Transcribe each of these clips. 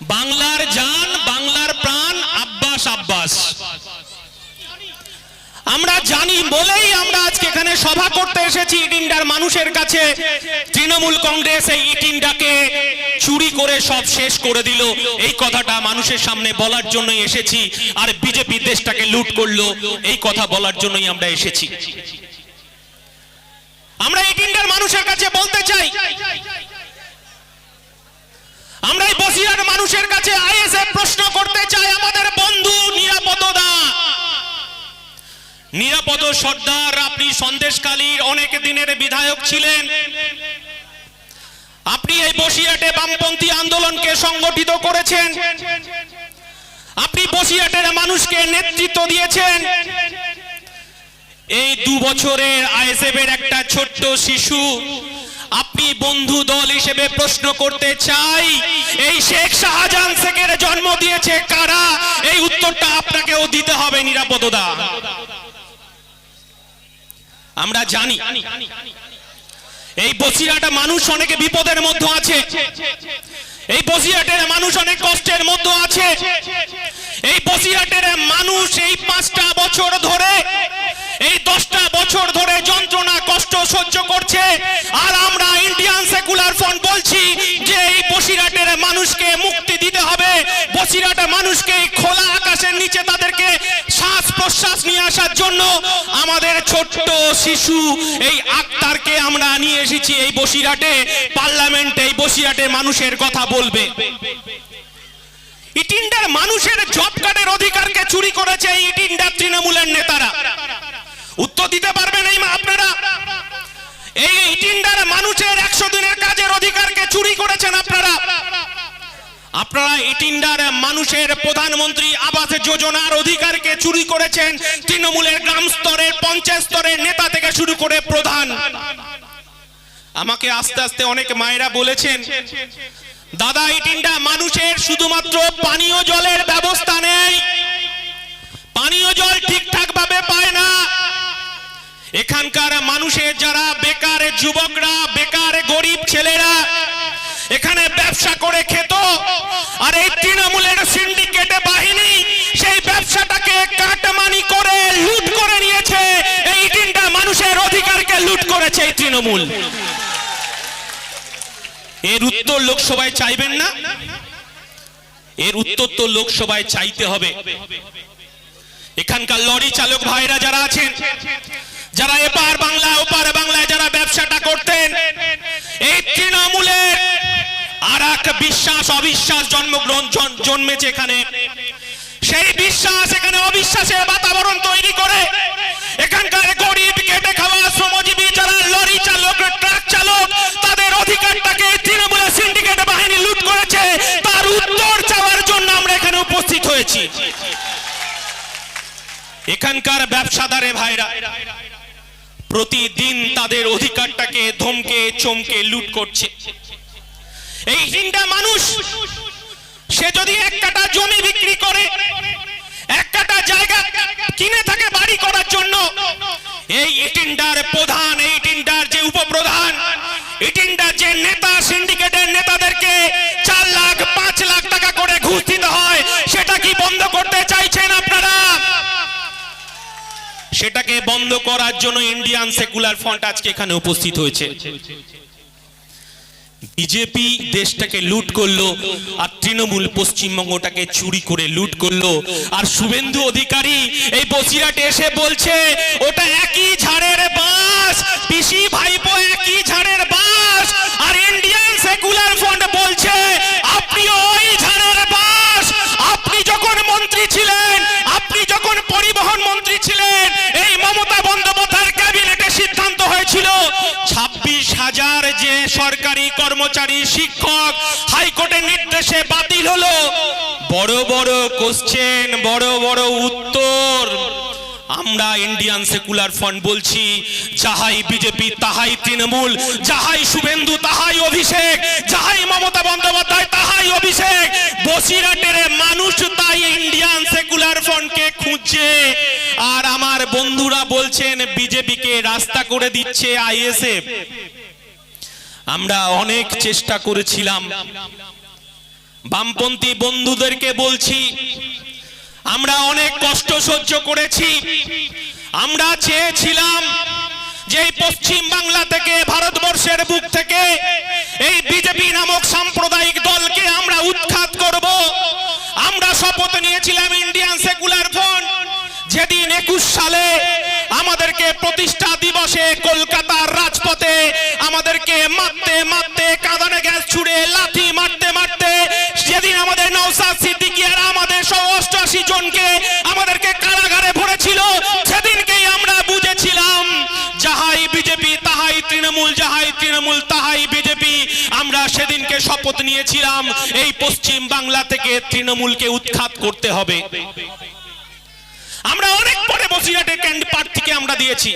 বাংলার জান, বাংলার প্রাণ আব্বাস আব্বাস। আমরা জানি বলেই আমরা আজকে এখানে সভা করতে এসেছি ইটিন্ডার মানুষের কাছে। তৃণমূল কংগ্রেস এই ইটিন্ডাকে চুরি করে সব শেষ করে দিল, এই কথাটা মানুষের সামনে বলার জন্যই এসেছি। আর বিজেপি দেশটাকে লুট করলো, এই কথা বলার জন্যই আমরা এসেছি। আমরা ইটিন্ডার মানুষের কাছে বলতে চাই, আমরা এই বসিরহাট মানুষের কাছে আইএসএফ প্রশ্ন করতে চাই, আমাদের বন্ধু নিরাপদ সর্দার, আপনি সন্দেশখালীর অনেক দিনের বিধায়ক ছিলেন, আপনি এই বসিরহাটে বামপন্থী আন্দোলনকে সংগঠিত করেছেন, আপনি বসিরহাটের মানুষকে নেতৃত্ব দিয়েছেন। এই 2 বছরের আইএসএফ এর একটা ছোট্ট শিশু, আপনি বন্ধু দল হিসেবে প্রশ্ন করতে চাই, এই শেখ শাহজাহান শেখের জন্ম দিয়েছে কারা? এই উত্তরটা আপনাকেও দিতে হবে নিরাপদা। আমরা জানি এই বসিরহাটের মানুষ অনেক বিপদের মধ্যে আছে, এই বসিরহাটের মানুষ অনেক কষ্টের মধ্যে আছে, এই বসিরহাটের মানুষ এই 5টা বছর ধরে, এই 10টা বছর ধরে যন্ত্রণা কষ্ট সহ্য করছে। আর আমরা ইন্ডিয়ান সেকুলার ফ্রন্ট বলছি যে এই বসিরহাটের মানুষকে মুক্তি দিতে হবে, বসিরহাটের মানুষকে খোলা আকাশের নিচে তাদেরকে শ্বাস প্রশ্বাস নিয়ে আসার জন্য আমাদের ছোট্ট শিশু এই আক্তারকে আমরা নিয়ে এসেছি এই বসিরহাটে পার্লামেন্টে। এই বসিরহাটের মানুষের কথা বলবে। ইটিন্ডার মানুষের জব কার্ডের অধিকারকে চুরি করেছে এই ইটিন্ডার তৃণমূলের নেতারা। উত্তর দিতে পারবেন এই আপনারা? এই ইটিন্ডার মানুষের 100 দিনের কাজের অধিকারকে চুরি করেছেন আপনারা। আপনারা ইটিন্ডার মানুষের প্রধানমন্ত্রী আবাস যোজনার অধিকারকে চুরি করেছেন তৃণমূলের গ্রাম স্তরের, পঞ্চায়েত স্তরের নেতা থেকে শুরু করে প্রধান। আমাকে আস্তে আস্তে অনেক মায়েরা বলেছেন, দাদা ইটিন্ডা মানুষের শুধুমাত্র পানীয় জলের ব্যবস্থা নেই, পানীয় জল ঠিকঠাক ভাবে পায় না। এখানকার মানুষের যারা বেকার যুবকরা, বেকার গরিব ছেলেরা এখানে ব্যবসা করে খেত, আর এই তৃণমূলের সিন্ডিকেট বাহিনী সেই ব্যবসাটাকে কাটমানি করে লুট করে নিয়েছে। এই ইটিন্ডা মানুষের অধিকারকে লুট করেছে এই তৃণমূল। এর উত্তর লোকসভায় চাইবেন না? এর উত্তর তো লোকসভায় চাইতে হবে। এখানকার লরি চালক ভাইরা যারা আছেন, যারা এপার বাংলা ওপার বাংলায় যারা ব্যবসাটা করতেন, এই তৃণমূলের আর এক বিশ্বাস অবিশ্বাস জন্মেছে এখানে। সেই বিশ্বাস এখানে অবিশ্বাসের বাতাবরণ তৈরি করে এখানকার গরিব খেটে খাওয়া শ্রমজীবী যারা লরি চালক, ট্রাক চালক, তাদের অধিকারটাকে তৃণমূলের সিন্ডিকেট বাহিনী লুট করেছে। তার উত্তর চাওয়ার জন্য আমরা এখানে উপস্থিত হয়েছি। এখানকার ব্যবসাদারে ভাইরা প্রতিদিন তাদের অধিকারটাকে ধমকে চমকে লুট করছে। এই ইটিন্ডা মানুষ সে যদি 1 কাঠা জমি বিক্রি করে, 1 কাঠা জায়গা কিনে থাকে বাড়ি করার জন্য, এই ইটিন্ডার প্রধান, এই ইটিন্ডার যে উপপ্রধান, ইটিন্ডার যে নেতা, সিন্ডিকেটের নেতাদেরকে 4 লাখ 5 লাখ টাকা করে ঘুষ দিতে হয়। সেটা কি বন্ধ করতে চাইছেন আপনারা? সেটাকে বন্ধ করার জন্য ইন্ডিয়ান সেকুলার ফ্রন্ট আজকে এখানে উপস্থিত হয়েছে। বিজেপি দেশটাকে লুট করলো, আর তৃণমূল পশ্চিমবঙ্গটাকে চুরি করে লুট করলো। আর শুভেন্দু অধিকারী এই বসিরহাটে এসে বলছে ওটা একই ঝাড়ের বাঁশ, পিসি ভাইপো একই ঝাড়ের বাঁশ। আর ইন্ডিয়ান সেকুলার ফ্রন্ট বলছে আপনি ওই ঝাড়ের বাঁশ। আপনি যখন মন্ত্রী ছিলেন, আপনি যখন পরিবহন মন্ত্রী ছিলেন, এই মমতা বন্দ্যোপাধ্যায়ের ক্যাবিনেটে সিদ্ধান্ত হয়েছিল 26,000 যে সরকারি কর্মচারী, শিক্ষক হাইকোর্টের নির্দেশে বাতিল হলো। বড় বড় কোশ্চেন, বড় বড় উত্তর। আমরা ইন্ডিয়ান সেকুলার ফ্রন্ট বলছি, যাহাই বিজেপি তাহাই তৃণমূল, যাহাই শুভেন্দু তাহাই অভিষেক, যাহাই মমতা বন্দ্যোপাধ্যায় তাহাই অভিষেক। বসিরহাটের মানুষ তাই ইন্ডিয়ান সেকুলার ফ্রন্টকে খুঁজছে। আর আমার বন্ধুরা বলছেন বিজেপিকে রাস্তা করে দিচ্ছে আইএসএফ। আমরা অনেক চেষ্টা করেছিলাম, বামপন্থী বন্ধুদেরকে বলছি, আমরা অনেক কষ্ট সহ্য করেছি। আমরা চেয়েছিলাম যে পশ্চিম বাংলা থেকে, ভারতবর্ষের বুক থেকে এই বিজেপি নামক সাম্প্রদায়িক দলকে আমরা উৎখাত করব। আমরা শপথ নিয়েছিলাম ইন্ডিয়ান সেকুলার ফ্রন্ট, যেদিন 21 সালে আমাদেরকে প্রতিষ্ঠা দিবসে কলকাতার রাজপথে আমাদেরকে মারতে মারতে, কাঁদানে গ্যাস ছুড়ে লাথি মারতে মারতে, যেদিন আমাদের নওশাদ সিদ্দিকী আর আমাদের 88 জনকে আমাদেরকে কারাগারে ভরেছিল, সেদিনকেই আমরা বুঝেছিলাম যাহাই বিজেপি তাহাই তৃণমূল, যাহাই তৃণমূল তাহাই বিজেপি। আমরা সেদিনকে শপথ নিয়েছিলাম এই পশ্চিম বাংলা থেকে তৃণমূলকে উৎখাত করতে হবে। আমরা অনেক পরে বসিরহাটের ক্যান্ডিডেট প্রার্থীকে আমরা দিয়েছি।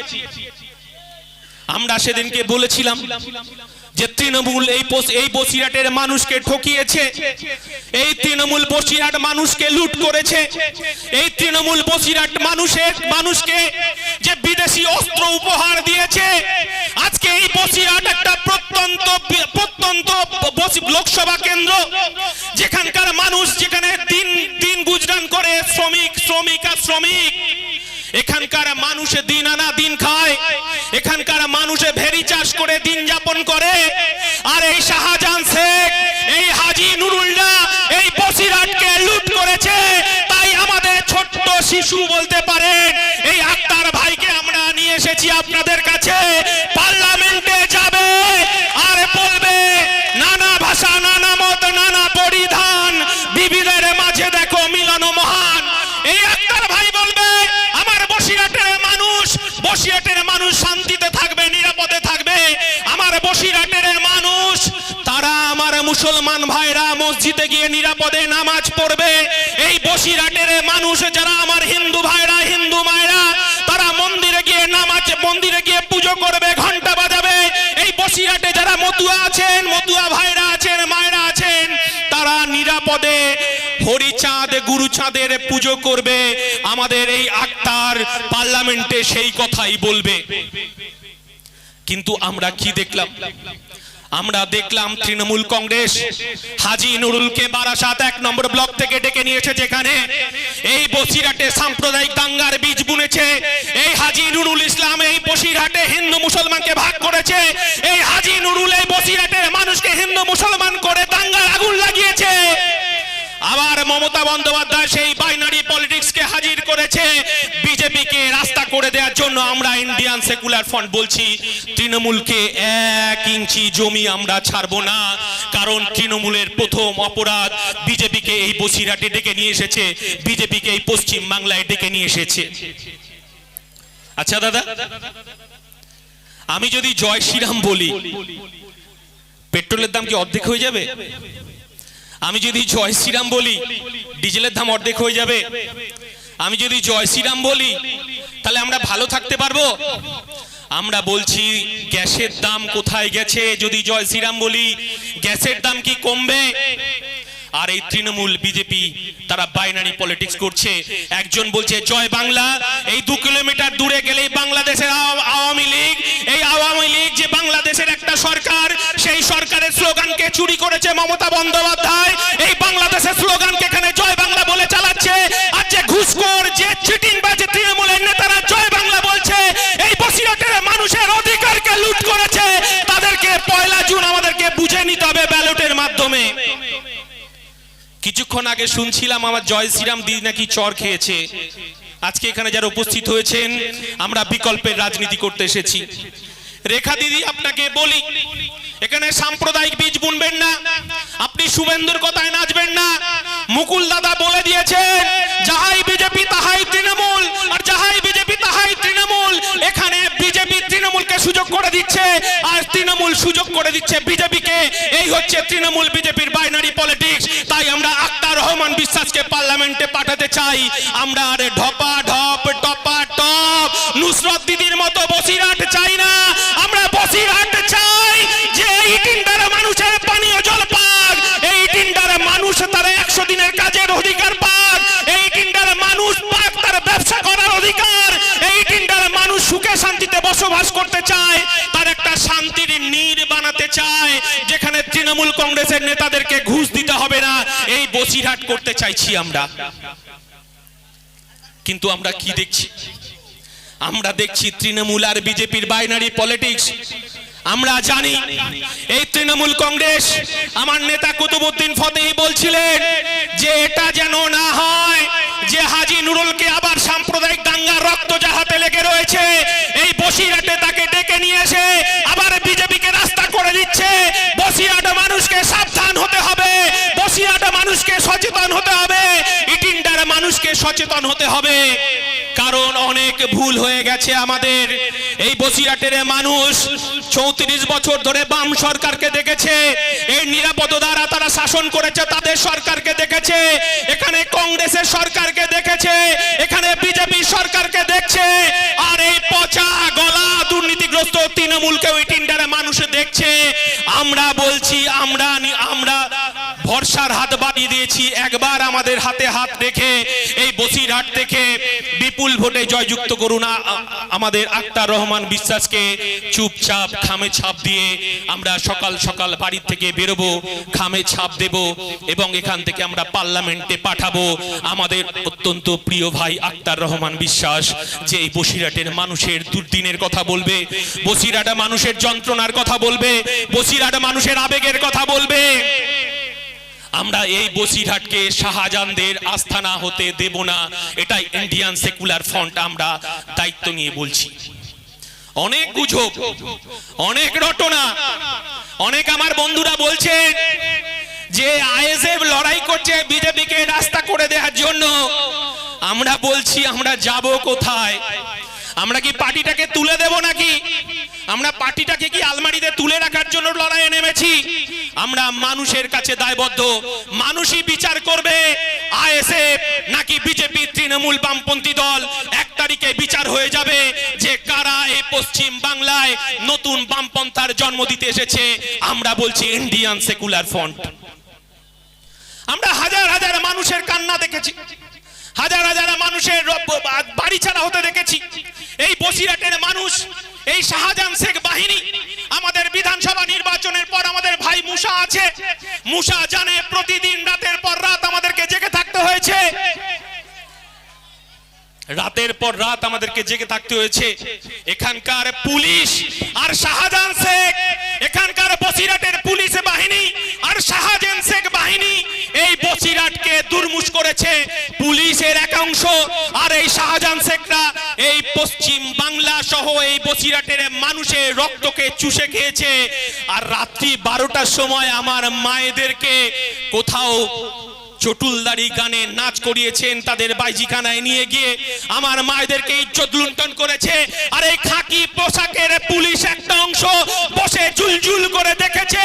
আমরা সেদিনকে বলেছিলাম যে তৃণমূল এই বসিরহাটের মানুষকে ঠকিয়েছে, এই তৃণমূল বসিরহাট মানুষকে লুট করেছে, এই তৃণমূল বসিরহাট মানুষকে যে বিদেশি অস্ত্র উপহার দিয়েছে। আজকে এই বসিরহাট একটা প্রত্যন্ত লোকসভা কেন্দ্র, যেখানকার মানুষ, যেখানে দিন গুজরান করে শ্রমিক আর শ্রমিক। এখানকার মানুষ দিন আনা দিন খায়, এখানকার মানুষ ভেড়ি চাষ করে দিন যাপন করে। আর এই শাহজাহান শেখ, এই হাজী নুরুল্লাহ এই বসিরহাটকে লুট করেছে। তাই আমাদের ছোট্ট শিশু বলতে পারেন এই আক্তার ভাইকে আমরা নিয়ে এসেছি আপনাদের কাছে। পার্লামেন্টে যাবে আর বলবে নানা ভাষা, নানা মত, নানা পরিধান, বিবিধের মাঝে দেখো মিলন মহান। এই আক্তার ভাই বলবে আমার বসিরহাটের মানুষ শান্তিতে থাকবে, নিরাপদে থাকবে। আমার বসিরহাটের মানুষ, তারা আমার মুসলমান ভাইরা মসজিদে গিয়ে নিরাপদে নামাজ পড়বে। এই বসিরহাটের মানুষ, যারা আমার হিন্দু ভাইরা, হিন্দু মায়েরা, তারা মন্দিরে গিয়ে পুজো করবে, ঘন্টা বাজাবে। এই বসিরহাটে যারা মতুয়া আছেন, মতুয়া ভাইরা আছেন, মায়েরা আছেন, তারা নিরাপদে হরিচাঁদ গুরুচাঁদের পুজো করবে। আমাদের এই আক্তার পার্লামেন্টে সেই কথাই বলবে। কিন্তু আমরা কি দেখলাম? আমরা দেখলাম তৃণমূল কংগ্রেস হাজী নুরুলকে বারাসাত 1 নম্বর ব্লক থেকে ডেকে নিয়েছে, যেখানে এই বসিরহাটে সাম্প্রদায়িক দাঙ্গার বীজ বুনেছে। এই হাজী নুরুল ইসলাম এই বসিরহাটে হিন্দু মুসলমানকে ভাগ করেছে। এই হাজী নুরুল এই বসিরহাটের মানুষকে হিন্দু মুসলমান করে দাঙ্গার আগুন লাগিয়েছে। আবার মমতা বন্দ্যোপাধ্যায় সেই বাইনারি পলিটিক্সকে হাজির করেছে বিজেপিকে রাস্তা করে দেওয়ার জন্য। আমরা ইন্ডিয়ান সেকুলার ফ্রন্ট বলছি, তৃণমূলকে 1 ইঞ্চি জমি আমরা ছাড়বো না। কারণ তৃণমূলের প্রথম অপরাধ বিজেপিকে এই বসিরহাটে ডেকে নিয়ে এসেছে, বিজেপিকে এই পশ্চিম বাংলায় ডেকে নিয়ে এসেছে। আচ্ছা দাদা, আমি যদি জয় শ্রীরাম বলি, পেট্রোলের দাম কি অর্ধেক হয়ে যাবে? আমি যদি জয় শ্রীরাম বলি, ডিজেলের দাম অর্ধেক হয়ে যাবে? আমি যদি জয় শ্রীরাম বলি, তাহলে আমরা ভালো থাকতে পারবো? আমরা বলছি গ্যাসের দাম কোথায় গেছে? যদি জয় শ্রীরাম বলি, গ্যাসের দাম কি কমবে? আর এই তৃণমূল বিজেপি তারা বাইনারি পলিটিক্স করছে। একজন বলছে জয় বাংলা, এই 2 কিলোমিটার দূরে গেলেই বাংলাদেশের আওয়ামী লীগ। এই আওয়ামী লীগ যে বাংলাদেশের একটা সরকার, সেই সরকারের স্লোগানকে চুরি করেছে মমতা বন্দ্যোপাধ্যায়। এই বাংলাদেশের স্লোগানকে এখানে জয় বাংলা বলে চালাচ্ছে। আর যে ঘুষখোর, যে চিটিংবাজ তৃণমূলের নেতারা জয় বাংলা বলছে, এই বসিরহাটের মানুষের অধিকারকে লুট করেছে। তাদেরকে 1 জুন আমাদেরকে বুঝে নিতে হবে ব্যালটের মাধ্যমে। কিছুক্ষণ আগে শুনছিলাম আমার জয় শ্রীরাম দিদি নাকি চর খেয়েছে। আজকে এখানে যারা উপস্থিত হয়েছেন, আমরা বিকল্পের রাজনীতি করতে এসেছি। রেখা দিদি, আপনাকে বলি, এখানে সাম্প্রদায়িক বীজ বুনবেন না, আপনি শুভেন্দুর কথায় নাচবেন না। মুকুল দাদা বলে দিয়েছেন যাহাই বিজেপি তাহাই তৃণমূল, আর যাহাই বিজেপি তাহাই তৃণমূল। এখানে বিজেপি তৃণমূলকে সুযোগ করে দিচ্ছে, আর তৃণমূল সুযোগ করে দিচ্ছে বিজেপিকে। এই হচ্ছে তৃণমূল বিজেপির বাইনারি পলিটিক্স। তাই আমরা আক্তার রহমান বিশ্বাসকে পার্লামেন্টে পাঠাতে চাই। আমরা আর ঢপা ঢপ, টপা টপ, নুসরত দিদির মতো বসিরহাট চাই না। আমরা বসিরহাট চাই যে এই টিন্ডার মানুষের পানীয় জল পাক, এই টিন্ডার মানুষ তার 100 দিনের কাজের অধিকার পাক, এই টিন্ডার মানুষ পাক তার ব্যবসা করার অধিকার, এই টিন্ডার মানুষ সুখে শান্তিতে বসবাস করতে চায়, তার একটা শান্তির নীড় বানাতে চায়, যেখানে তৃণমূল কংগ্রেসের নেতাদেরকে ঘুষ দিতে হবে না। বসিরহাট করতে চাইছি আমরা, কিন্তু আমরা কি দেখছি? আমরা দেখছি তৃণমূল আর বিজেপির বাইনারি পলিটিক্স। আমরা জানি এই তৃণমূল কংগ্রেস, আমার নেতা কুতুবউদ্দিন ফতেহি বলছিলেন যে এটা যেন না হয় যে হাজী নুরুলকে আবার সাম্প্রদায়িক দাঙ্গার রক্ত যাহাতে লেগে রয়েছে, এই বসিরহাটে তাকে ডেকে নিয়ে এসে আবার বিজেপিকে রাস্তা করে দিচ্ছে। বসিরহাটে মানুষকে সাবধান হতে হবে, বসিরহাটে মানুষকে সচেতন হতে হবে, ইটিন্ডার মানুষকে সচেতন হতে হবে, কারণ অনেক ভুল হয়ে গেছে আমাদের। এই বসিরহাটের মানুষ 34 বছর ধরে বাম সরকারকে দেখেছে, এই নিরাপদ দ্বারা তারা শাসন করেছে, তাদের সরকারকে দেখেছে, এখানে কংগ্রেসের সরকারকে দেখেছে, এখানে বিজেপি সরকারকে দেখছে, আর এই পচা গলা দুর্নীতিগ্রস্ত তৃণমূলকে ওই টিন্ডারে মানুষ দেখছে। আমরা বলছি আমরা ভরসার হাত বাড়িয়ে দিয়েছি, একবার আমাদের হাতে হাত রেখে এই বসিরহাট থেকে বিপুল ভোটে জয়যুক্ত করুন আমাদের আক্তার রহমান বিশ্বাসকে। চুপচাপ খামে ছাপ দিয়ে আমরা সকাল সকাল বাড়ি থেকে বেরোবো, খামে ছাপ দেব এবং এখান থেকে আমরা পার্লামেন্টে পাঠাবো আমাদের অত্যন্ত প্রিয় ভাই আক্তার রহমান বিশ্বাস, যে এই বসিরহাটের মানুষের দুর্দিনের কথা বলবে, বসিরহাটের মানুষের যন্ত্রণার কথা বলবে, বসিরহাটের মানুষের আবেগের কথা বলবে। আমরা এই বসিরহাটকে শাহজাহানদের আস্থানা হতে দেব না, এটাই ইন্ডিয়ান সেকুলার ফ্রন্ট আমরা দায়িত্ব নিয়ে বলছি। অনেক গুজব, অনেক রটনা, অনেক আমার বন্ধুরা বলছেন যে আইএসএফ লড়াই করছে বিজেপিকে রাস্তা করে দেওয়ার জন্য। আমরা বলছি আমরা যাব কোথায়? আমরা কি পার্টিটাকে তুলে দেব নাকি? আমরা পার্টিটাকে কি আলমারিতে তুলে রাখার জন্য লড়াইয়ে নেমেছি? আমরা মানুষের কাছে দায়বদ্ধ, মানুষই বিচার করবে আইএসএফ নাকি বিজেপি তৃণমূল বামপন্থী দল। 1 তারিখে বিচার হয়ে যাবে যে কারা এই পশ্চিম বাংলায় নতুন বামপন্থার জন্ম দিতে এসেছে। আমরা বলছি ইন্ডিয়ান সেকুলার ফ্রন্ট। আমরা হাজার হাজার মানুষের কান্না দেখেছি, হাজার হাজার মানুষের বাড়ি ছাড়া হতে দেখেছি। এই বসিরহাটের মানুষ, এই শাহজাহান শেখ বাহিনী, আমাদের বিধানসভা নির্বাচনের পর আমাদের ভাই মুসা আছে, মুসা জানে প্রতিদিন রাতের পর রাত আমাদেরকে জেগে থাকতে হয়েছে, রাতের পর রাত আমাদেরকে জেগে থাকতে হয়েছে। এখানকার পুলিশ আর শাহজাহান শেখ, এখানকার বসিরহাটের পুলিশ বাহিনী আর শাহজাহান শেখ বাহিনী এই বসিরহাটকে দুর্মুষ করেছে। পুলিশের একাংশ আর এই শাহজাহান শেখরা এই পশ্চিম বাংলা সহ এই বসিরহাটের মানুষের রক্তকে চুষে খেয়েছে। আর রাত্রি 12টার সময় আমার মায়েদেরকে কোথাও চটুলদারি গানে নাচ করিয়েছেন, তাদের বাইজিখানায় নিয়ে গিয়ে আমার মায়েদেরকে ইজ্জত লুণ্ঠন করেছে। আর এই খাকি পোশাকের পুলিশ একটা অংশ বসে জুলজুল করে দেখেছে।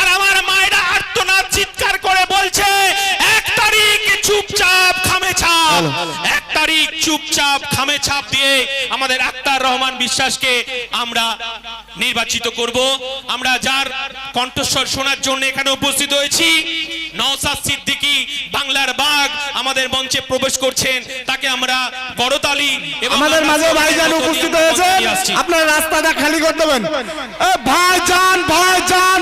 আর আমার মায়েরা আর্তনাদ চিৎকার করে বলছে 1 তারিখ চুপচাপ খামে ছাপ, 1 তারিখ চুপচাপ খামে ছাপ দিয়ে আমাদের আক্তার রহমান বিশ্বাসকে আমরা নির্বাচিত করব। আমরা যার কণ্ঠস্বর শোনার জন্য এখানে উপস্থিত হয়েছি, নওশাদ সিদ্দিকী বাংলার বাঘ আমাদের মঞ্চে প্রবেশ করছেন, তাকে আমরা করতালি এবং আমাদের মাঝে ভাইজান উপস্থিত হয়েছে, আপনারা রাস্তাটা খালি করে দেবেন। ভাইজান ভাইজান